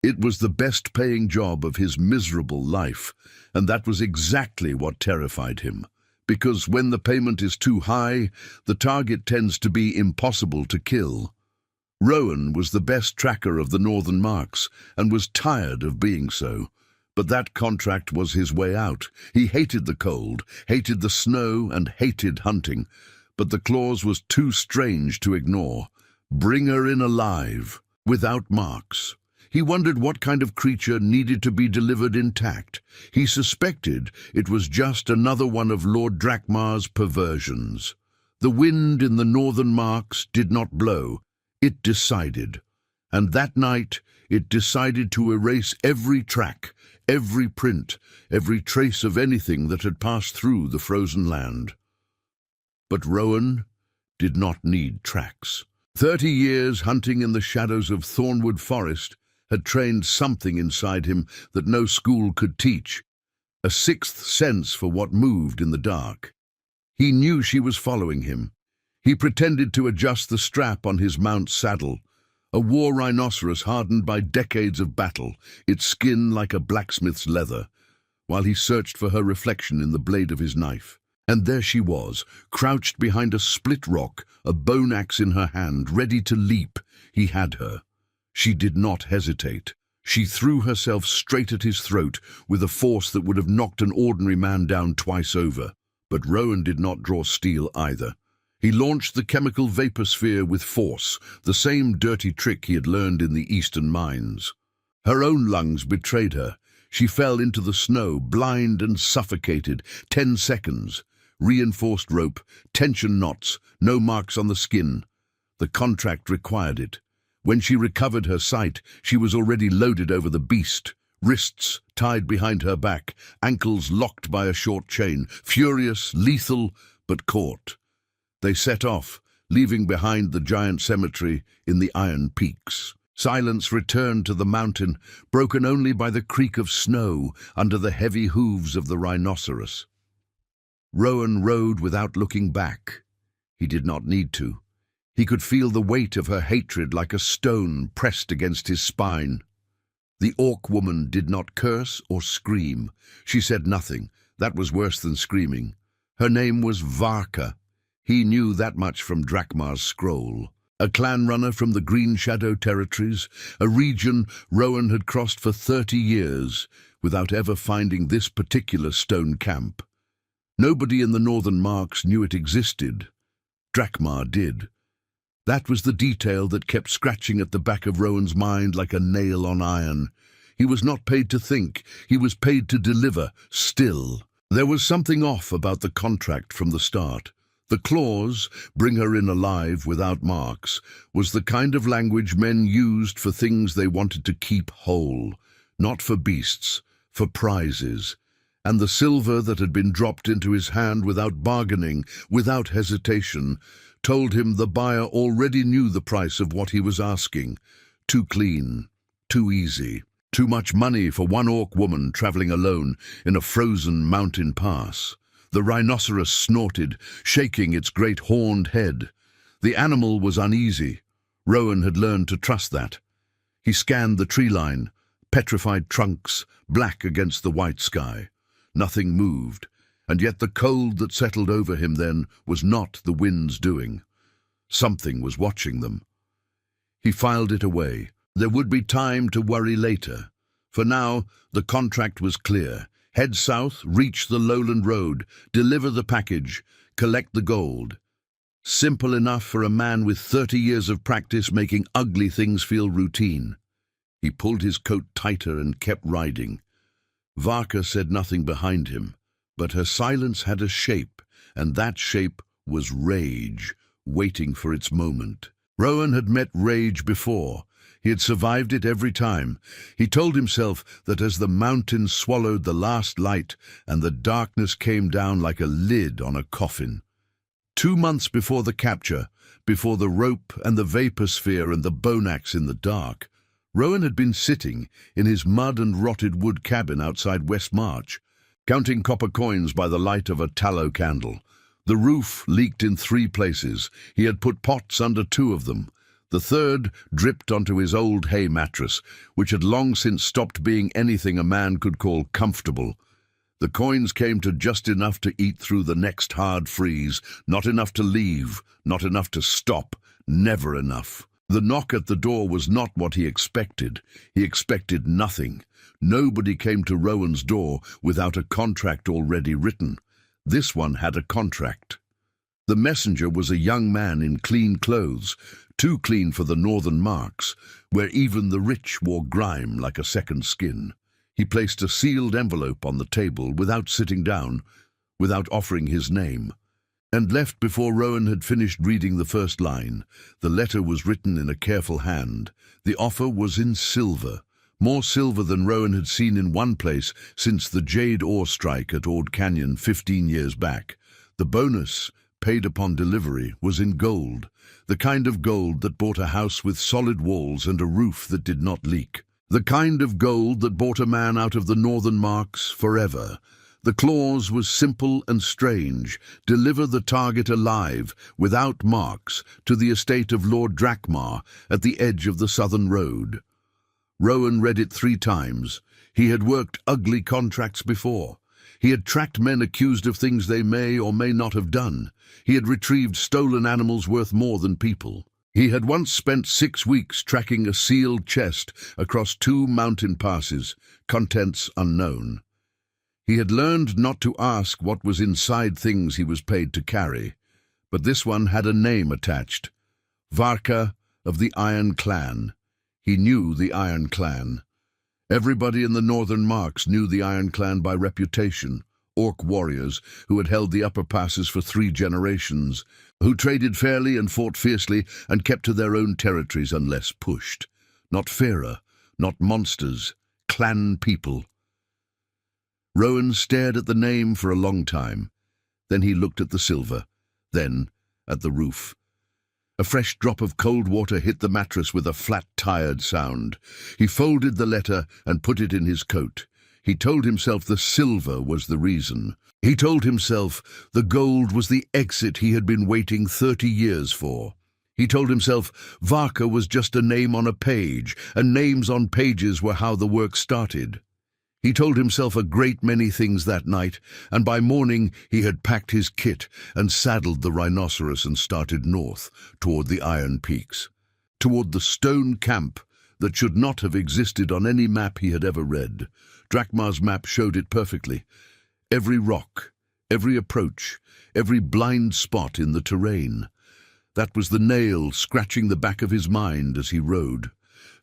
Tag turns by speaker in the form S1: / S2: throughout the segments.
S1: It was the best-paying job of his miserable life, and that was exactly what terrified him. Because when the payment is too high, the target tends to be impossible to kill. Rowan was the best tracker of the northern marks, and was tired of being so. But that contract was his way out. He hated the cold, hated the snow, and hated hunting. But the clause was too strange to ignore. Bring her in alive, without marks. He wondered what kind of creature needed to be delivered intact. He suspected it was just another one of Lord Drakmar's perversions. The wind in the northern marks did not blow. It decided. And that night it decided to erase every track, every print, every trace of anything that had passed through the frozen land. But Rowan did not need tracks. 30 years hunting in the shadows of Thornwood Forest had trained something inside him that no school could teach, a sixth sense for what moved in the dark. He knew she was following him. He pretended to adjust the strap on his mount's saddle, a war rhinoceros hardened by decades of battle, its skin like a blacksmith's leather, while he searched for her reflection in the blade of his knife. And there she was, crouched behind a split rock, a bone axe in her hand, ready to leap. He had her. She did not hesitate. She threw herself straight at his throat with a force that would have knocked an ordinary man down twice over. But Rowan did not draw steel either. He launched the chemical vapor sphere with force, the same dirty trick he had learned in the eastern mines. Her own lungs betrayed her. She fell into the snow, blind and suffocated. 10 seconds. Reinforced rope, tension knots, no marks on the skin. The contract required it. When she recovered her sight, she was already loaded over the beast, wrists tied behind her back, ankles locked by a short chain, furious, lethal, but caught. They set off, leaving behind the giant cemetery in the Iron Peaks. Silence returned to the mountain, broken only by the creak of snow under the heavy hooves of the rhinoceros. Rowan rode without looking back. He did not need to. He could feel the weight of her hatred like a stone pressed against his spine. The orc woman did not curse or scream. She said nothing. That was worse than screaming. Her name was Varka. He knew that much from Drakmar's scroll. A clan runner from the Green Shadow territories, a region Rowan had crossed for 30 years without ever finding this particular stone camp. Nobody in the northern marks knew it existed. Drakmar did. That was the detail that kept scratching at the back of Rowan's mind like a nail on iron. He was not paid to think, he was paid to deliver, still. There was something off about the contract from the start. The clause, bring her in alive without marks, was the kind of language men used for things they wanted to keep whole, not for beasts, for prizes. And the silver that had been dropped into his hand without bargaining, without hesitation, told him the buyer already knew the price of what he was asking. Too clean, too easy, too much money for one orc woman traveling alone in a frozen mountain pass. The rhinoceros snorted, shaking its great horned head. The animal was uneasy. Rowan had learned to trust that. He scanned the tree line, petrified trunks, black against the white sky. Nothing moved, and yet the cold that settled over him then was not the wind's doing. Something was watching them. He filed it away. There would be time to worry later. For now, the contract was clear. Head south, reach the lowland road, deliver the package, collect the gold. Simple enough for a man with 30 years of practice making ugly things feel routine. He pulled his coat tighter and kept riding. Varka said nothing behind him, but her silence had a shape, and that shape was rage, waiting for its moment. Rowan had met rage before. He had survived it every time. He told himself that as the mountains swallowed the last light and the darkness came down like a lid on a coffin. 2 months before the capture, before the rope and the vapor sphere and the bone axe in the dark, Rowan had been sitting in his mud and rotted wood cabin outside West March, counting copper coins by the light of a tallow candle. The roof leaked in 3 places. He had put pots under 2 of them. The third dripped onto his old hay mattress, which had long since stopped being anything a man could call comfortable. The coins came to just enough to eat through the next hard freeze, not enough to leave, not enough to stop, never enough. The knock at the door was not what he expected. He expected nothing. Nobody came to Rowan's door without a contract already written. This one had a contract. The messenger was a young man in clean clothes, too clean for the northern marks, where even the rich wore grime like a second skin. He placed a sealed envelope on the table without sitting down, without offering his name, and left before Rowan had finished reading the first line. The letter was written in a careful hand. The offer was in silver, more silver than Rowan had seen in one place since the jade ore strike at Ord Canyon 15 years back. The bonus, paid upon delivery, was in gold, the kind of gold that bought a house with solid walls and a roof that did not leak. The kind of gold that bought a man out of the northern marks forever. The clause was simple and strange: deliver the target alive, without marks, to the estate of Lord Drakmar at the edge of the southern road. Rowan read it 3 times. He had worked ugly contracts before. He had tracked men accused of things they may or may not have done. He had retrieved stolen animals worth more than people. He had once spent 6 weeks tracking a sealed chest across 2 mountain passes, contents unknown. He had learned not to ask what was inside things he was paid to carry, but this one had a name attached: Varka of the Iron Clan. He knew the Iron Clan. Everybody in the northern marks knew the Iron Clan by reputation. Orc warriors who had held the upper passes for 3 generations, who traded fairly and fought fiercely and kept to their own territories unless pushed. Not Fera, not monsters, clan people. Rowan stared at the name for a long time. Then he looked at the silver, then at the roof. A fresh drop of cold water hit the mattress with a flat, tired sound. He folded the letter and put it in his coat. He told himself the silver was the reason. He told himself the gold was the exit he had been waiting 30 years for. He told himself Varka was just a name on a page, and names on pages were how the work started. He told himself a great many things that night, and by morning he had packed his kit and saddled the rhinoceros and started north, toward the Iron Peaks, toward the stone camp that should not have existed on any map he had ever read. Drakmar's map showed it perfectly. Every rock, every approach, every blind spot in the terrain. That was the nail scratching the back of his mind as he rode.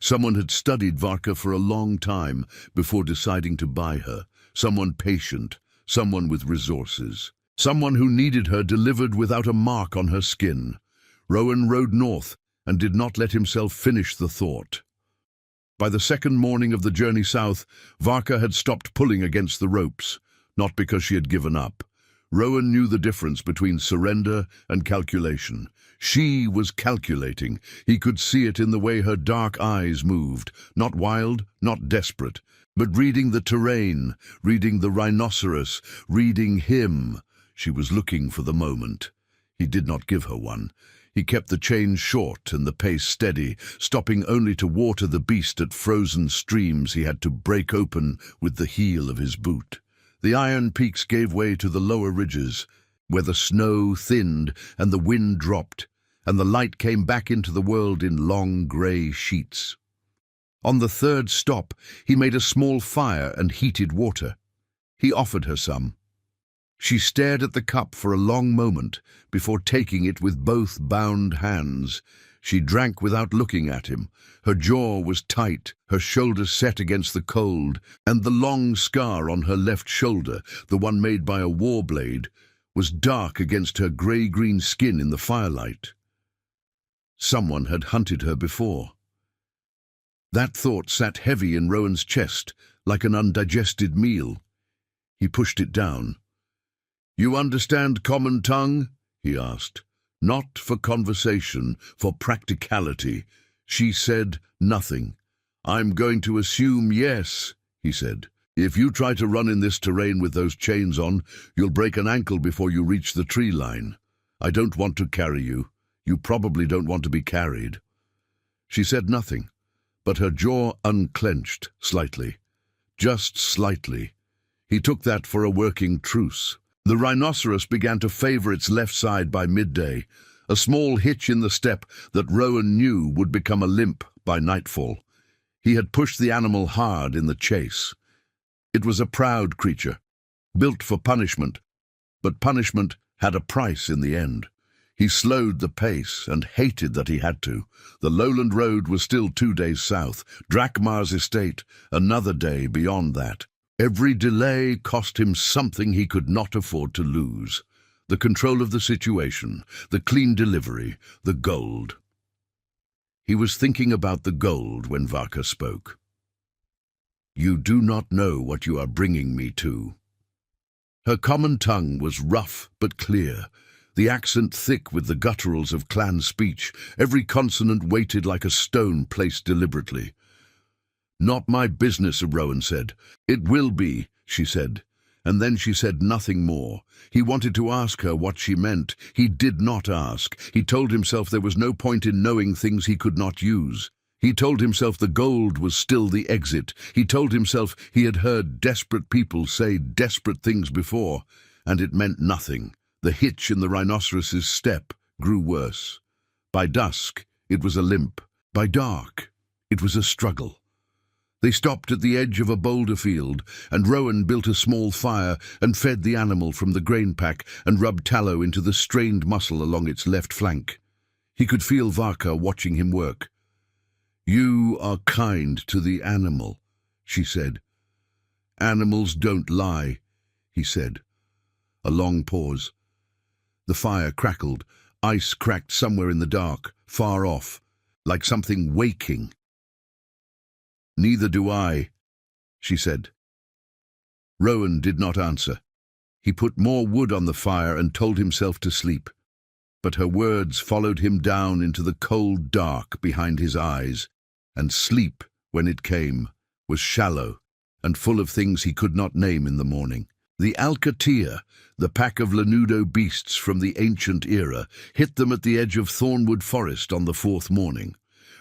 S1: Someone had studied Varka for a long time before deciding to buy her. Someone patient, someone with resources. Someone who needed her delivered without a mark on her skin. Rowan rode north and did not let himself finish the thought. By the second morning of the journey south, Varka had stopped pulling against the ropes, not because she had given up. Rowan knew the difference between surrender and calculation. She was calculating. He could see it in the way her dark eyes moved, not wild, not desperate, but reading the terrain, reading the rhinoceros, reading him. She was looking for the moment. He did not give her one. He kept the chains short and the pace steady, stopping only to water the beast at frozen streams he had to break open with the heel of his boot. The Iron Peaks gave way to the lower ridges, where the snow thinned and the wind dropped, and the light came back into the world in long grey sheets. On the third stop, he made a small fire and heated water. He offered her some. She stared at the cup for a long moment before taking it with both bound hands. She drank without looking at him. Her jaw was tight, her shoulders set against the cold, and the long scar on her left shoulder, the one made by a war blade, was dark against her grey-green skin in the firelight. Someone had hunted her before. That thought sat heavy in Rowan's chest, like an undigested meal. He pushed it down. "You understand common tongue?" he asked. "Not for conversation, for practicality." She said nothing. "I'm going to assume yes," he said. "If you try to run in this terrain with those chains on, you'll break an ankle before you reach the tree line. I don't want to carry you. You probably don't want to be carried." She said nothing, but her jaw unclenched slightly. Just slightly. He took that for a working truce. The rhinoceros began to favor its left side by midday, a small hitch in the step that Rowan knew would become a limp by nightfall. He had pushed the animal hard in the chase. It was a proud creature, built for punishment, but punishment had a price in the end. He slowed the pace and hated that he had to. The lowland road was still 2 days south, Drakmar's estate another day beyond that. Every delay cost him something he could not afford to lose. The control of the situation, the clean delivery, the gold. He was thinking about the gold when Varka spoke. "You do not know what you are bringing me to." Her common tongue was rough but clear, the accent thick with the gutturals of clan speech, every consonant weighted like a stone placed deliberately. "Not my business," Rowan said. "It will be," she said. And then she said nothing more. He wanted to ask her what she meant. He did not ask. He told himself there was no point in knowing things he could not use. He told himself the gold was still the exit. He told himself he had heard desperate people say desperate things before, and it meant nothing. The hitch in the rhinoceros's step grew worse. By dusk, it was a limp. By dark, it was a struggle. They stopped at the edge of a boulder field, and Rowan built a small fire and fed the animal from the grain pack and rubbed tallow into the strained muscle along its left flank. He could feel Varka watching him work. "You are kind to the animal," she said. "Animals don't lie," he said. A long pause. The fire crackled. Ice cracked somewhere in the dark, far off, like something waking. "Neither do I," she said. Rowan did not answer. He put more wood on the fire and told himself to sleep. But her words followed him down into the cold dark behind his eyes, and sleep, when it came, was shallow and full of things he could not name in the morning. The Alcatea, the pack of lanudo beasts from the ancient era, hit them at the edge of Thornwood Forest on the 4th morning.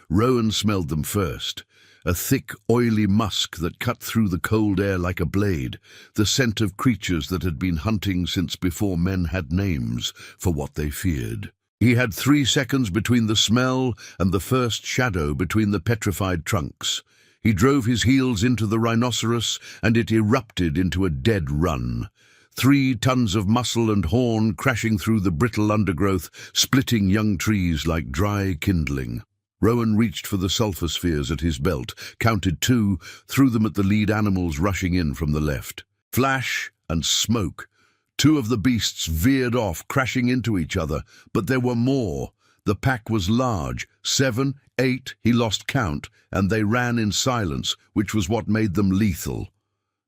S1: Rowan smelled them first. A thick, oily musk that cut through the cold air like a blade, the scent of creatures that had been hunting since before men had names for what they feared. He had 3 seconds between the smell and the first shadow between the petrified trunks. He drove his heels into the rhinoceros, and it erupted into a dead run. 3 tons of muscle and horn crashing through the brittle undergrowth, splitting young trees like dry kindling. Rowan reached for the sulfur spheres at his belt, counted 2, threw them at the lead animals rushing in from the left. Flash and smoke. 2 of the beasts veered off, crashing into each other, but there were more. The pack was large, 7, 8, he lost count, and they ran in silence, which was what made them lethal.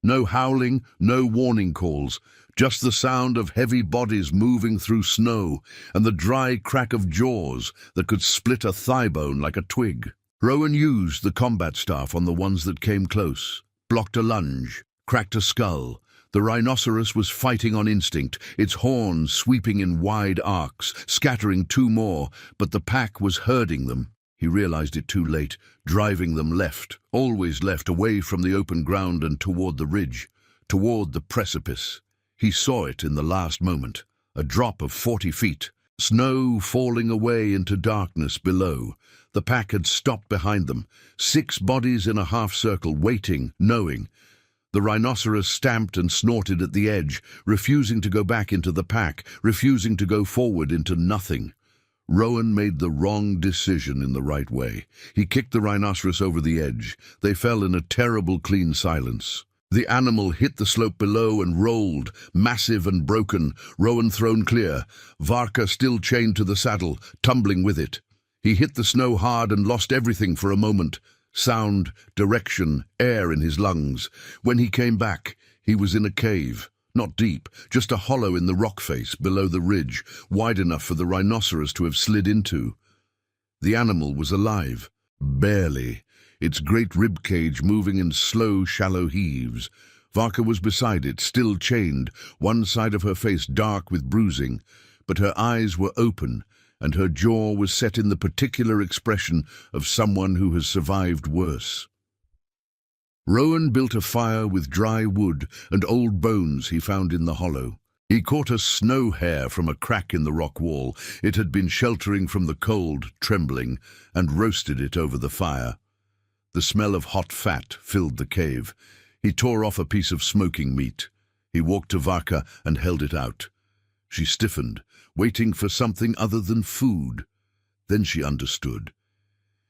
S1: No howling, no warning calls, just the sound of heavy bodies moving through snow and the dry crack of jaws that could split a thigh bone like a twig. Rowan used the combat staff on the ones that came close, blocked a lunge, cracked a skull. The rhinoceros was fighting on instinct, its horns sweeping in wide arcs, scattering 2 more, but the pack was herding them. He realized it too late, driving them left, always left, away from the open ground and toward the ridge, toward the precipice. He saw it in the last moment, a drop of 40 feet, snow falling away into darkness below. The pack had stopped behind them, 6 bodies in a half-circle, waiting, knowing. The rhinoceros stamped and snorted at the edge, refusing to go back into the pack, refusing to go forward into nothing. Rowan made the wrong decision in the right way. He kicked the rhinoceros over the edge. They fell in a terrible clean silence. The animal hit the slope below and rolled, massive and broken, Rowan thrown clear, Varka still chained to the saddle, tumbling with it. He hit the snow hard and lost everything for a moment. Sound, direction, air in his lungs. When he came back, he was in a cave. Not deep, just a hollow in the rock face below the ridge, wide enough for the rhinoceros to have slid into. The animal was alive, barely, its great rib cage moving in slow, shallow heaves. Varka was beside it, still chained, one side of her face dark with bruising, but her eyes were open, and her jaw was set in the particular expression of someone who has survived worse. Rowan built a fire with dry wood and old bones he found in the hollow. He caught a snow hare from a crack in the rock wall. It had been sheltering from the cold, trembling, and roasted it over the fire. The smell of hot fat filled the cave. He tore off a piece of smoking meat. He walked to Varka and held it out. She stiffened, waiting for something other than food. Then she understood.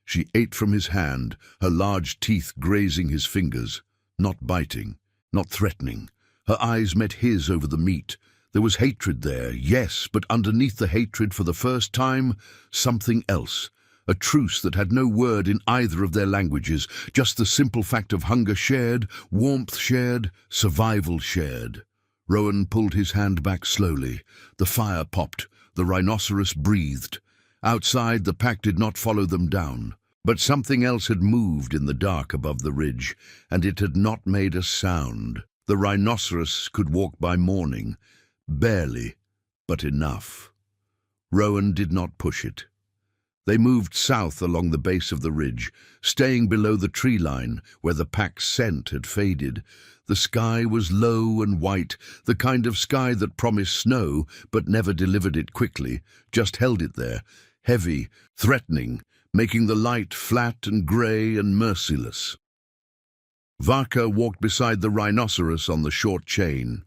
S1: She ate from his hand, her large teeth grazing his fingers, not biting, not threatening. Her eyes met his over the meat. There was hatred there, yes, but underneath the hatred, for the first time, something else. A truce that had no word in either of their languages, just the simple fact of hunger shared, warmth shared, survival shared. Rowan pulled his hand back slowly. The fire popped. The rhinoceros breathed. Outside, the pack did not follow them down. But something else had moved in the dark above the ridge, and it had not made a sound. The rhinoceros could walk by morning. Barely, but enough. Rowan did not push it. They moved south along the base of the ridge, staying below the tree line where the pack's scent had faded. The sky was low and white, the kind of sky that promised snow but never delivered it quickly, just held it there, heavy, threatening, making the light flat and grey and merciless. Varka walked beside the rhinoceros on the short chain.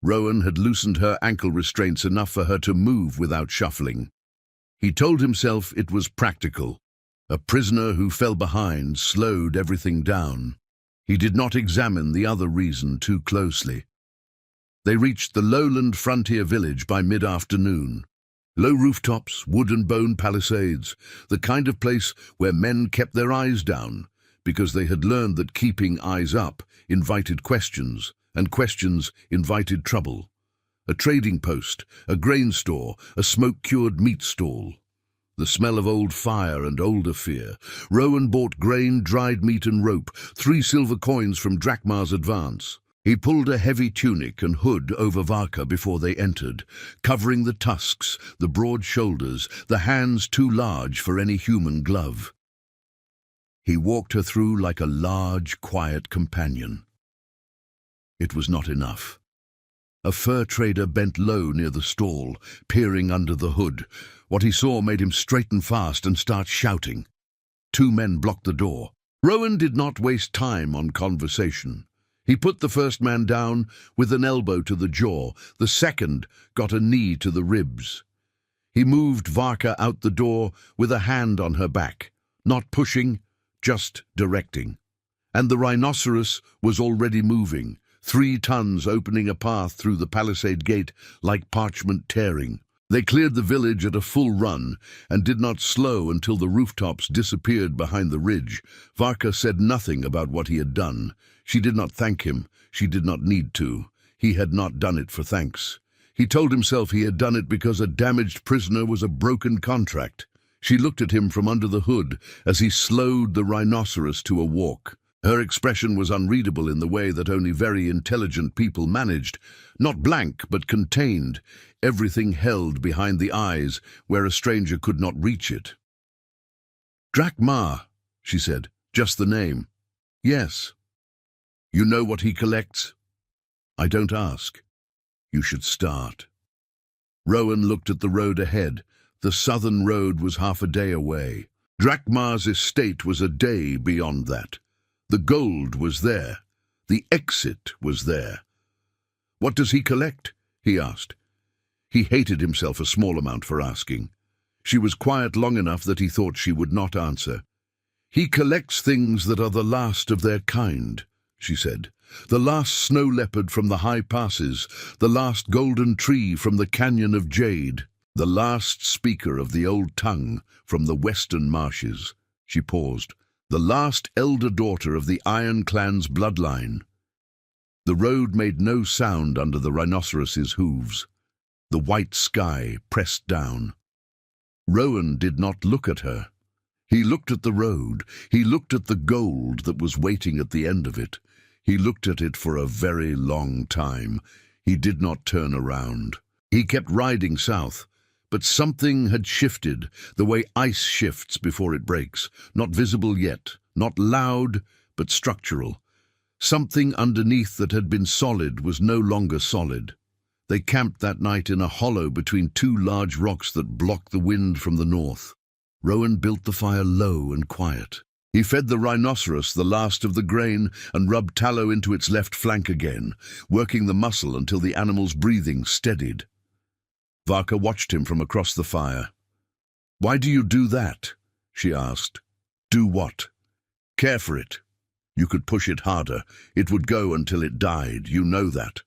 S1: Rowan had loosened her ankle restraints enough for her to move without shuffling. He told himself it was practical. A prisoner who fell behind slowed everything down. He did not examine the other reason too closely. They reached the lowland frontier village by mid-afternoon. Low rooftops, wood and bone palisades, the kind of place where men kept their eyes down, because they had learned that keeping eyes up invited questions, and questions invited trouble. A trading post, a grain store, a smoke-cured meat stall. The smell of old fire and older fear. Rowan bought grain, dried meat and rope, 3 silver coins from Drakmar's advance. He pulled a heavy tunic and hood over Varka before they entered, covering the tusks, the broad shoulders, the hands too large for any human glove. He walked her through like a large, quiet companion. It was not enough. A fur trader bent low near the stall, peering under the hood. What he saw made him straighten fast and start shouting. 2 men blocked the door. Rowan did not waste time on conversation. He put the first man down with an elbow to the jaw. The second got a knee to the ribs. He moved Varka out the door with a hand on her back, not pushing, just directing. And the rhinoceros was already moving, 3 tons opening a path through the palisade gate like parchment tearing. They cleared the village at a full run and did not slow until the rooftops disappeared behind the ridge. Varka said nothing about what he had done. She did not thank him. She did not need to. He had not done it for thanks. He told himself he had done it because a damaged prisoner was a broken contract. She looked at him from under the hood as he slowed the rhinoceros to a walk. Her expression was unreadable in the way that only very intelligent people managed. Not blank, but contained. Everything held behind the eyes, where a stranger could not reach it. "Drakmar," she said. "Just the name." "Yes." "You know what he collects?" "I don't ask." "You should start." Rowan looked at the road ahead. The southern road was half a day away. Drakmar's estate was a day beyond that. The gold was there. The exit was there. "What does he collect?" he asked. He hated himself a small amount for asking. She was quiet long enough that he thought she would not answer. "He collects things that are the last of their kind," she said. "The last snow leopard from the high passes, the last golden tree from the canyon of jade, the last speaker of the old tongue from the western marshes." She paused. "The last elder daughter of the Iron Clan's bloodline." The road made no sound under the rhinoceros's hooves. The white sky pressed down. Rowan did not look at her. He looked at the road. He looked at the gold that was waiting at the end of it. He looked at it for a very long time. He did not turn around. He kept riding south, But something had shifted, the way ice shifts before it breaks, not visible yet, not loud, but structural. Something underneath that had been solid was no longer solid. They camped that night in a hollow between two large rocks that blocked the wind from the north. Rowan built the fire low and quiet. He fed the rhinoceros the last of the grain and rubbed tallow into its left flank again, working the muscle until the animal's breathing steadied. Varka watched him from across the fire. "Why do you do that?" she asked. "Do what?" "Care for it. You could push it harder. It would go until it died. You know that."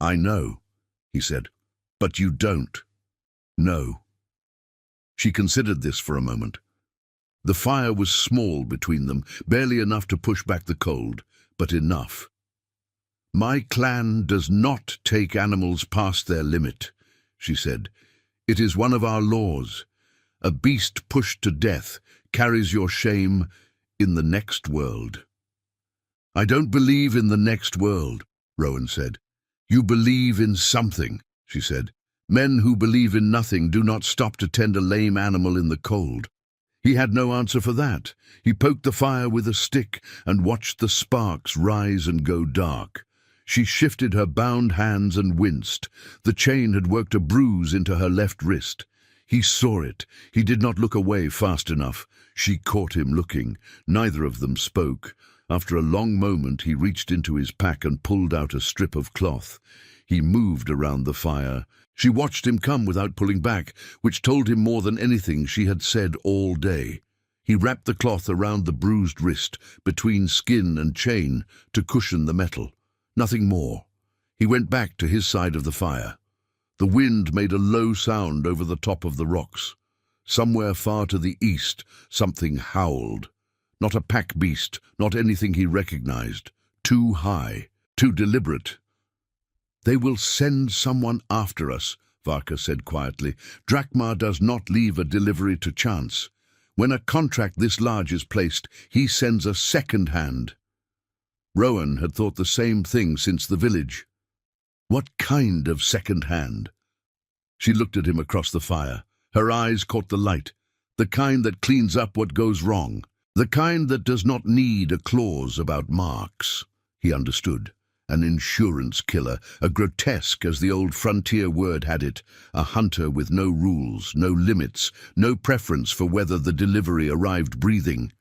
S1: "I know," he said. "But you don't." "No." She considered this for a moment. The fire was small between them, barely enough to push back the cold, but enough. "My clan does not take animals past their limit," she said. "It is one of our laws. A beast pushed to death carries your shame in the next world." "I don't believe in the next world," Rowan said. "You believe in something," she said. "Men who believe in nothing do not stop to tend a lame animal in the cold." He had no answer for that. He poked the fire with a stick and watched the sparks rise and go dark. She shifted her bound hands and winced. The chain had worked a bruise into her left wrist. He saw it. He did not look away fast enough. She caught him looking. Neither of them spoke. After a long moment, he reached into his pack and pulled out a strip of cloth. He moved around the fire. She watched him come without pulling back, which told him more than anything she had said all day. He wrapped the cloth around the bruised wrist, between skin and chain, to cushion the metal. Nothing more. He went back to his side of the fire. The wind made a low sound over the top of the rocks. Somewhere far to the east, something howled. Not a pack beast, not anything he recognized. Too high, too deliberate. "They will send someone after us," Varka said quietly. "Drakmar does not leave a delivery to chance. When a contract this large is placed, he sends a second hand." Rowan had thought the same thing since the village. What kind of second hand? She looked at him across the fire. Her eyes caught the light. The kind that cleans up what goes wrong. The kind that does not need a clause about marks. He understood. An insurance killer, a grotesque, as the old frontier word had it, a hunter with no rules, no limits, no preference for whether the delivery arrived breathing.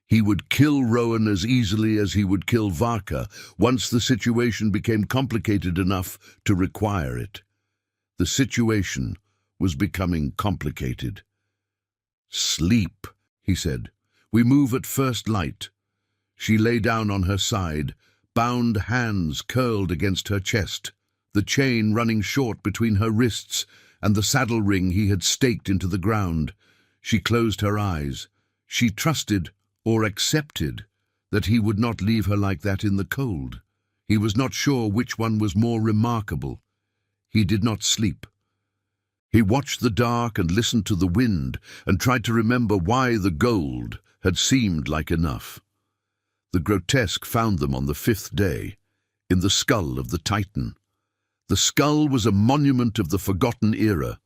S1: He would kill Rowan as easily as he would kill Varka once the situation became complicated enough to require it. The situation was becoming complicated. "Sleep," he said. "We move at first light." She lay down on her side, bound hands curled against her chest, the chain running short between her wrists and the saddle ring he had staked into the ground. She closed her eyes. She trusted, or accepted, that he would not leave her like that in the cold. He was not sure which one was more remarkable. He did not sleep. He watched the dark and listened to the wind and tried to remember why the gold had seemed like enough. The grotesque found them on the 5th day, in the skull of the Titan. The skull was a monument of the forgotten era,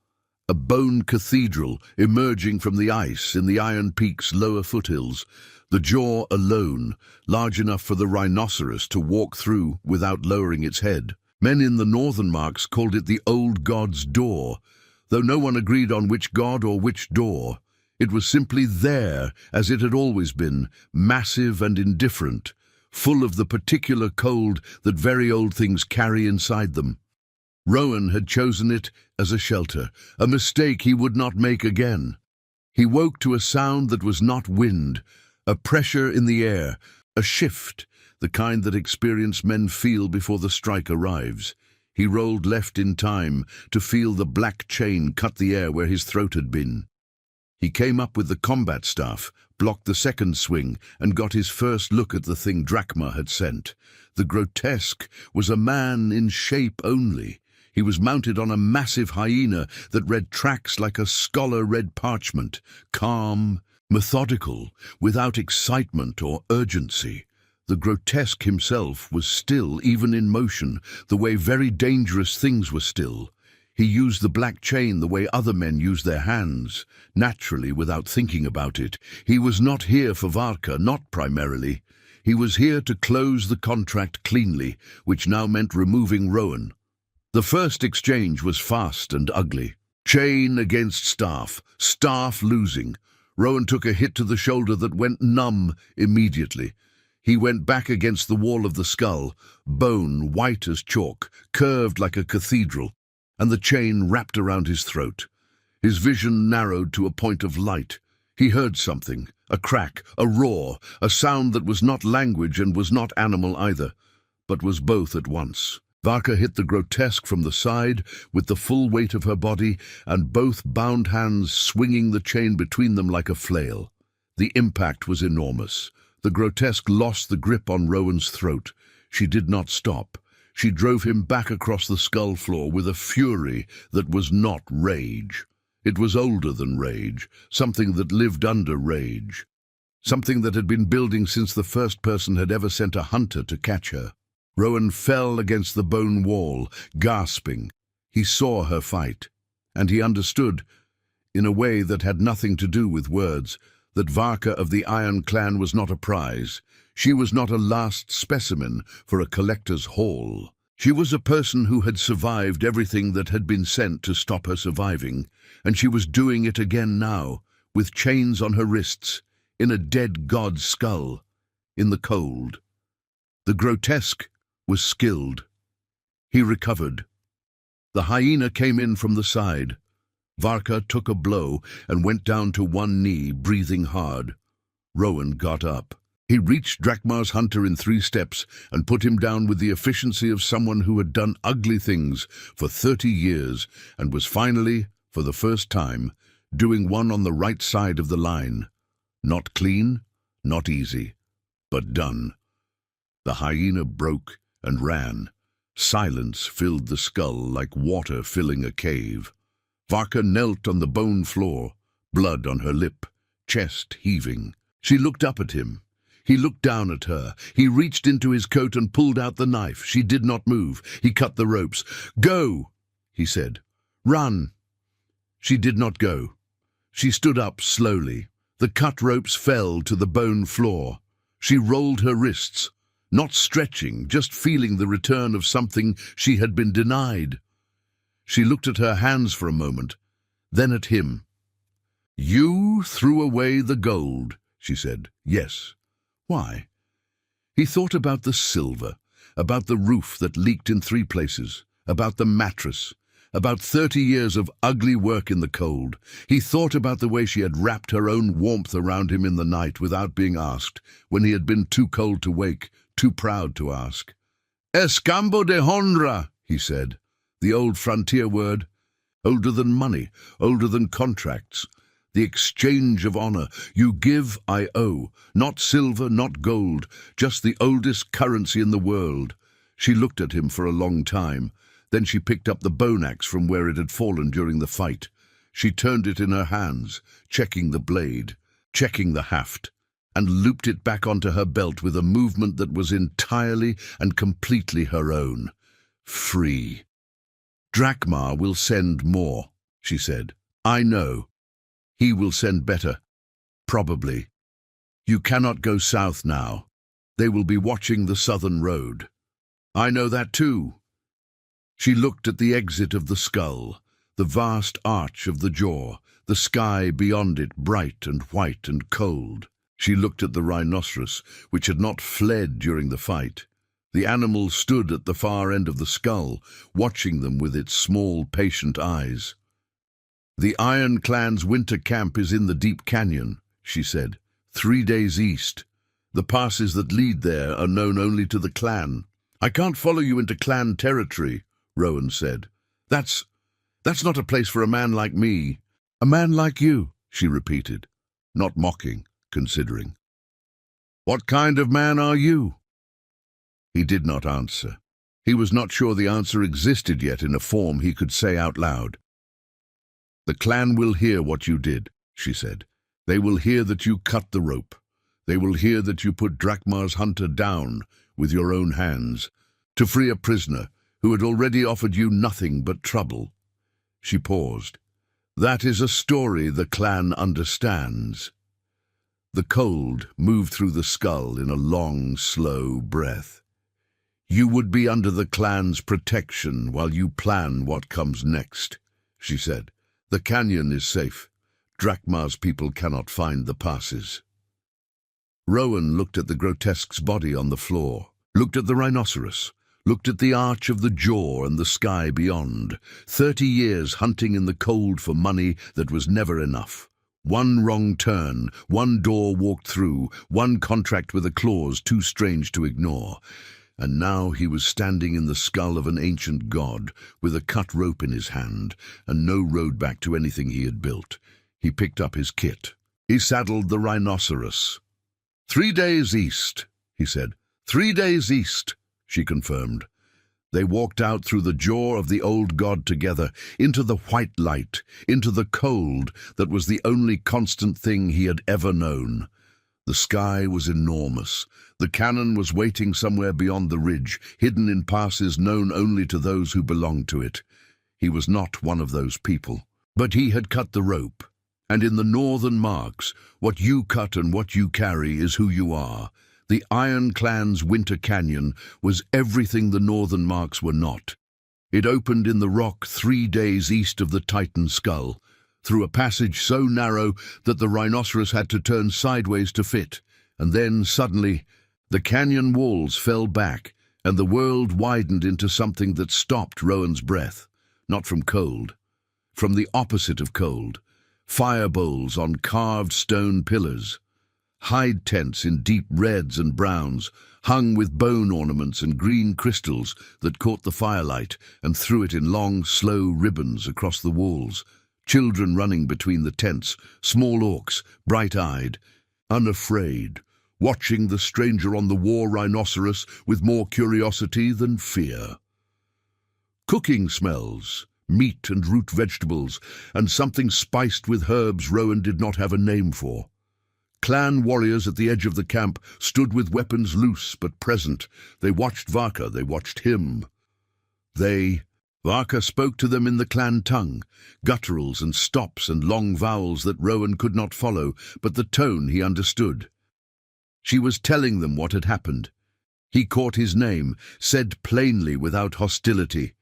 S1: a bone cathedral emerging from the ice in the Iron Peak's lower foothills, the jaw alone, large enough for the rhinoceros to walk through without lowering its head. Men in the northern marks called it the Old God's Door, though no one agreed on which god or which door. It was simply there, as it had always been, massive and indifferent, full of the particular cold that very old things carry inside them. Rowan had chosen it as a shelter, a mistake he would not make again. He woke to a sound that was not wind, a pressure in the air, a shift, the kind that experienced men feel before the strike arrives. He rolled left in time to feel the black chain cut the air where his throat had been. He came up with the combat staff, blocked the second swing, and got his first look at the thing Drakmar had sent. The grotesque was a man in shape only. He was mounted on a massive hyena that read tracks like a scholar read parchment, calm, methodical, without excitement or urgency. The grotesque himself was still, even in motion, the way very dangerous things were still. He used the black chain the way other men use their hands, naturally without thinking about it. He was not here for Varka, not primarily. He was here to close the contract cleanly, which now meant removing Rowan. The first exchange was fast and ugly. Chain against staff, staff losing. Rowan took a hit to the shoulder that went numb immediately. He went back against the wall of the skull, bone white as chalk, curved like a cathedral, and the chain wrapped around his throat. His vision narrowed to a point of light. He heard something, a crack, a roar, a sound that was not language and was not animal either, but was both at once. Varka hit the grotesque from the side with the full weight of her body and both bound hands swinging the chain between them like a flail. The impact was enormous. The grotesque lost the grip on Rowan's throat. She did not stop. She drove him back across the skull floor with a fury that was not rage. It was older than rage, something that lived under rage, something that had been building since the first person had ever sent a hunter to catch her. Rowan fell against the bone wall, gasping. He saw her fight, and he understood, in a way that had nothing to do with words, that Varka of the Iron Clan was not a prize. She was not a last specimen for a collector's haul. She was a person who had survived everything that had been sent to stop her surviving, and she was doing it again now, with chains on her wrists, in a dead god's skull, in the cold. The grotesque was skilled. He recovered. The hyena came in from the side. Varka took a blow and went down to one knee, breathing hard. Rowan got up. He reached Drakmar's hunter in 3 steps and put him down with the efficiency of someone who had done ugly things for 30 years and was finally, for the first time, doing one on the right side of the line. Not clean, not easy, but done. The hyena broke and ran. Silence filled the skull like water filling a cave. Varka knelt on the bone floor, blood on her lip, chest heaving. She looked up at him. He looked down at her. He reached into his coat and pulled out the knife. She did not move. He cut the ropes. "Go," he said. "Run." She did not go. She stood up slowly. The cut ropes fell to the bone floor. She rolled her wrists, not stretching, just feeling the return of something she had been denied. She looked at her hands for a moment, then at him. "You threw away the gold," she said. "Yes." "Why?" He thought about the silver, about the roof that leaked in 3 places, about the mattress, about 30 years of ugly work in the cold. He thought about the way she had wrapped her own warmth around him in the night without being asked, when he had been too cold to wake, too proud to ask. "Escambo de honra," he said, the old frontier word, older than money, older than contracts. The exchange of honor. You give, I owe. Not silver, not gold, just the oldest currency in the world. She looked at him for a long time. Then she picked up the bone axe from where it had fallen during the fight. She turned it in her hands, checking the blade, checking the haft, and looped it back onto her belt with a movement that was entirely and completely her own. Free. "Drakmar will send more," she said. "I know. He will send better. Probably. You cannot go south now. They will be watching the southern road." "I know that too." She looked at the exit of the skull, the vast arch of the jaw, the sky beyond it bright and white and cold. She looked at the rhinoceros, which had not fled during the fight. The animal stood at the far end of the skull, watching them with its small, patient eyes. "The Iron Clan's winter camp is in the deep canyon," she said. 3 days east. The passes that lead there are known only to the clan. "I can't follow you into clan territory," Rowan said. That's not a place for a man like me." "A man like you," she repeated, not mocking, considering. "What kind of man are you?" He did not answer. He was not sure the answer existed yet in a form he could say out loud. "The clan will hear what you did," she said. "They will hear that you cut the rope. They will hear that you put Drakmar's hunter down with your own hands, to free a prisoner who had already offered you nothing but trouble. She paused. That is a story the clan understands. The cold moved through the skull in a long, slow breath. You would be under the clan's protection while you plan what comes next, she said. The canyon is safe. Drakmar's people cannot find the passes. Rowan looked at the grotesque's body on the floor, looked at the rhinoceros, looked at the arch of the jaw and the sky beyond. 30 years hunting in the cold for money that was never enough. One wrong turn, one door walked through, one contract with a clause too strange to ignore. And now he was standing in the skull of an ancient god, with a cut rope in his hand, and no road back to anything he had built. He picked up his kit. He saddled the rhinoceros. 3 days east, he said. 3 days east, she confirmed. They walked out through the jaw of the old god together, into the white light, into the cold that was the only constant thing he had ever known. The sky was enormous. The cannon was waiting somewhere beyond the ridge, hidden in passes known only to those who belonged to it. He was not one of those people. But he had cut the rope. And in the northern marks, what you cut and what you carry is who you are. The Iron Clan's winter canyon was everything the northern marks were not. It opened in the rock 3 days east of the Titan skull, through a passage so narrow that the rhinoceros had to turn sideways to fit. And then, suddenly, the canyon walls fell back, and the world widened into something that stopped Rowan's breath. Not from cold, from the opposite of cold. Fire bowls on carved stone pillars. Hide tents in deep reds and browns, hung with bone ornaments and green crystals that caught the firelight and threw it in long, slow ribbons across the walls. Children running between the tents, small orcs, bright-eyed, unafraid, watching the stranger on the war rhinoceros with more curiosity than fear. Cooking smells, meat and root vegetables, and something spiced with herbs Rowan did not have a name for. Clan warriors at the edge of the camp stood with weapons loose but present. They watched Varka, they watched him. Varka spoke to them in the clan tongue, gutturals and stops and long vowels that Rowan could not follow, but the tone he understood. She was telling them what had happened. He caught his name, said plainly without hostility.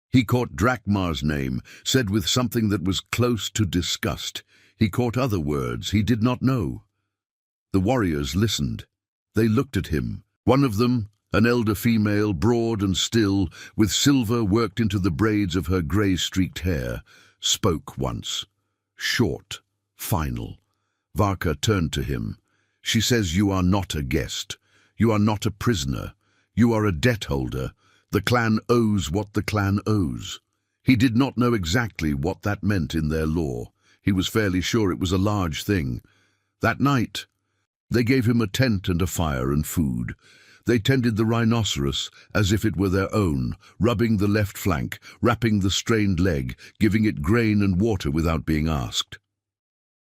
S1: He caught Drakmar's name, said with something that was close to disgust. He caught other words he did not know. The warriors listened. They looked at him. One of them, an elder female, broad and still, with silver worked into the braids of her grey-streaked hair, spoke once. Short, final. Varka turned to him. She says, "You are not a guest. You are not a prisoner. You are a debt holder. The clan owes what the clan owes." He did not know exactly what that meant in their law. He was fairly sure it was a large thing. That night, they gave him a tent and a fire and food. They tended the rhinoceros as if it were their own, rubbing the left flank, wrapping the strained leg, giving it grain and water without being asked.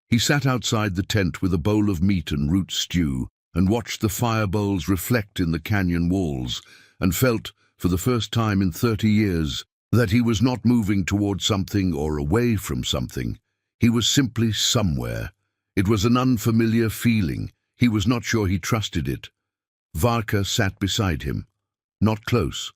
S1: He sat outside the tent with a bowl of meat and root stew and watched the fire bowls reflect in the canyon walls and felt, for the first time in 30 years, that he was not moving toward something or away from something. He was simply somewhere. It was an unfamiliar feeling. He was not sure he trusted it. Varka sat beside him. Not close,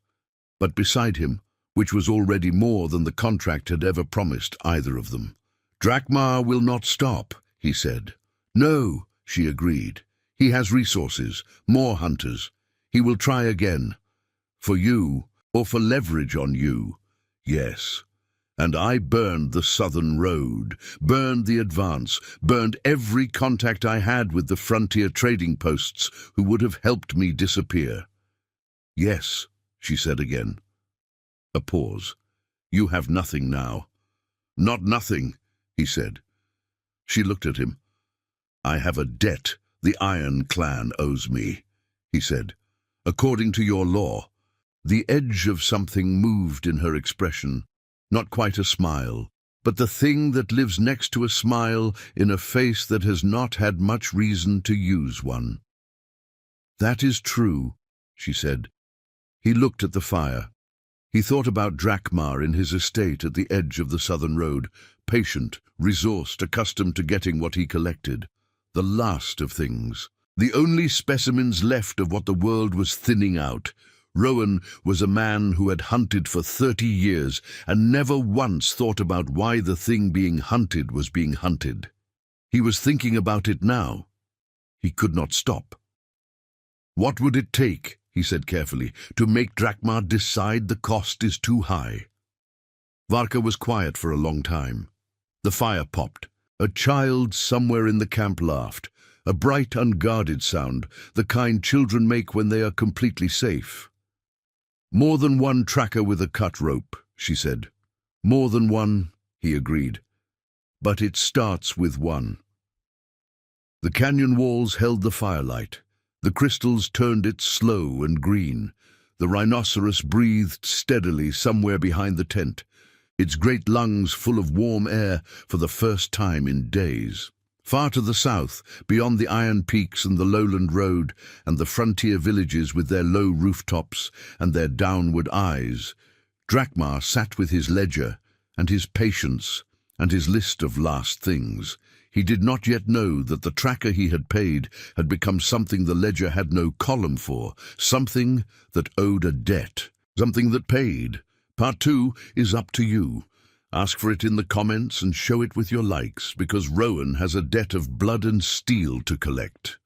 S1: but beside him, which was already more than the contract had ever promised either of them. "Drakmar will not stop," he said. "No," she agreed. "He has resources, more hunters. He will try again. For you, or for leverage on you. Yes. And I burned the southern road, burned the advance, burned every contact I had with the frontier trading posts who would have helped me disappear." "Yes," she said again. A pause. "You have nothing now." "Not nothing," he said. She looked at him. "I have a debt the Iron Clan owes me," he said. "According to your law." The edge of something moved in her expression. Not quite a smile, but the thing that lives next to a smile in a face that has not had much reason to use one. "That is true," she said. He looked at the fire. He thought about Drakmar in his estate at the edge of the southern road, patient, resourced, accustomed to getting what he collected. The last of things. The only specimens left of what the world was thinning out. Rowan was a man who had hunted for 30 years and never once thought about why the thing being hunted was being hunted. He was thinking about it now. He could not stop. "What would it take," he said carefully, "to make Drakmar decide the cost is too high?" Varka was quiet for a long time. The fire popped. A child somewhere in the camp laughed. A bright, unguarded sound, the kind children make when they are completely safe. "More than one tracker with a cut rope," she said. "More than one," he agreed. "But it starts with one." The canyon walls held the firelight. The crystals turned it slow and green. The rhinoceros breathed steadily somewhere behind the tent, its great lungs full of warm air for the first time in days. Far to the south, beyond the iron peaks and the lowland road and the frontier villages with their low rooftops and their downward eyes, Drakmar sat with his ledger and his patience and his list of last things. He did not yet know that the tracker he had paid had become something the ledger had no column for, something that owed a debt, something that paid. Part 2 is up to you. Ask for it in the comments and show it with your likes, because Rowan has a debt of blood and steel to collect.